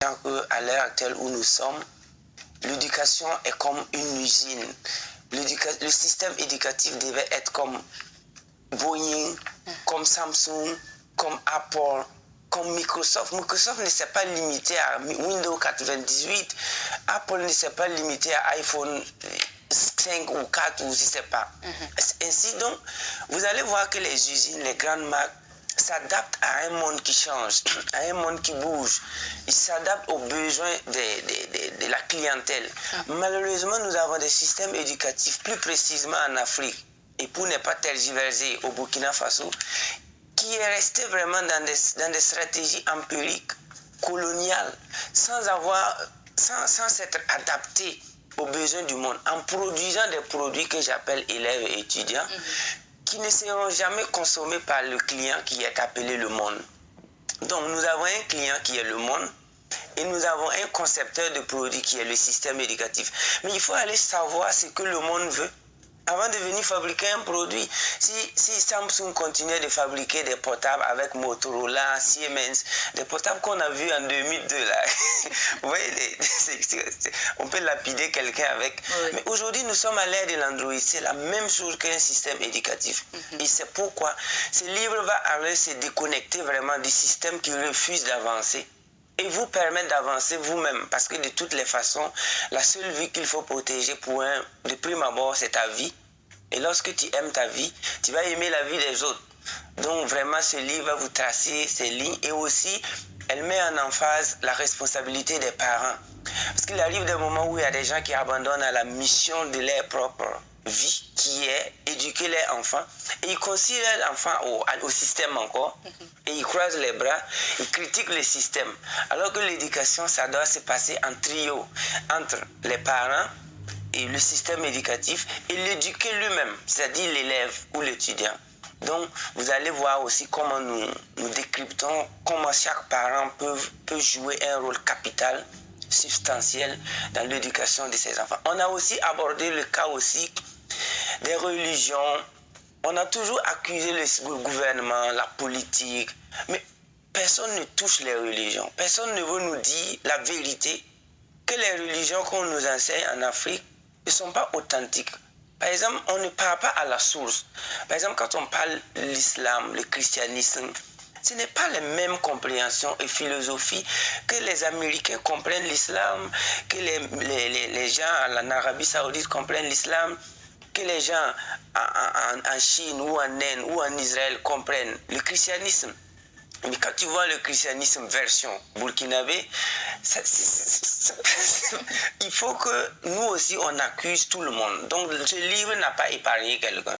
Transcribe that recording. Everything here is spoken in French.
À l'heure actuelle où nous sommes, l'éducation est comme une usine. Le système éducatif devait être comme Boeing, comme Samsung, comme Apple, comme Microsoft. Microsoft ne s'est pas limité à Windows 98. Apple ne s'est pas limité à iPhone 5 ou 4 ou je ne sais pas. Ainsi donc, vous allez voir que les usines, les grandes marques s'adaptent à un monde qui change, à un monde qui bouge. Ils s'adaptent aux besoins de la clientèle. Malheureusement, nous avons des systèmes éducatifs, plus précisément en Afrique, et pour ne pas tergiverser au Burkina Faso, qui est resté vraiment dans des stratégies empiriques, coloniales, sans s'être adapté aux besoins du monde, en produisant des produits que j'appelle élèves et étudiants, qui ne seront jamais consommés par le client qui est appelé le monde. Donc nous avons un client qui est le monde, et nous avons un concepteur de produits qui est le système éducatif. Mais il faut aller savoir ce que le monde veut avant de venir fabriquer un produit. Si Samsung continuait de fabriquer des portables avec Motorola, Siemens, des portables qu'on a vus en 2002, là, vous voyez, on peut lapider quelqu'un avec. Oui. Mais aujourd'hui, nous sommes à l'ère de l'Android. C'est la même chose qu'un système éducatif. Et c'est pourquoi ce livre va aller se déconnecter vraiment du système qui refuse d'avancer et vous permettre d'avancer vous-même. Parce que de toutes les façons, la seule vie qu'il faut protéger de prime abord, c'est ta vie. Et lorsque tu aimes ta vie, tu vas aimer la vie des autres. Donc vraiment, ce livre va vous tracer ces lignes. Et aussi, elle met en emphase la responsabilité des parents. Parce qu'il arrive des moments où il y a des gens qui abandonnent à la mission de leur propre vie, qui est éduquer leurs enfants. Et ils considèrent l'enfant au système encore. Et ils croisent les bras, ils critiquent le système. Alors que l'éducation, ça doit se passer en trio entre les parents et le système éducatif et l'éduquer lui-même, c'est-à-dire l'élève ou l'étudiant. Donc, vous allez voir aussi comment nous décryptons comment chaque parent peut jouer un rôle capital, substantiel dans l'éducation de ses enfants. On a aussi abordé le cas aussi des religions. On a toujours accusé le gouvernement, la politique, mais personne ne touche les religions. Personne ne veut nous dire la vérité, que les religions qu'on nous enseigne en Afrique ne sont pas authentiques. Par exemple, on ne parle pas à la source. Par exemple, quand on parle de l'islam, le christianisme, ce n'est pas les mêmes compréhensions et philosophies que les Américains comprennent l'islam, que les gens en Arabie Saoudite comprennent l'islam, que les gens en Chine ou en Inde ou en Israël comprennent le christianisme. Mais quand tu vois le christianisme version burkinabé, il faut que nous aussi on accuse tout le monde. Donc ce livre n'a pas épargné quelqu'un.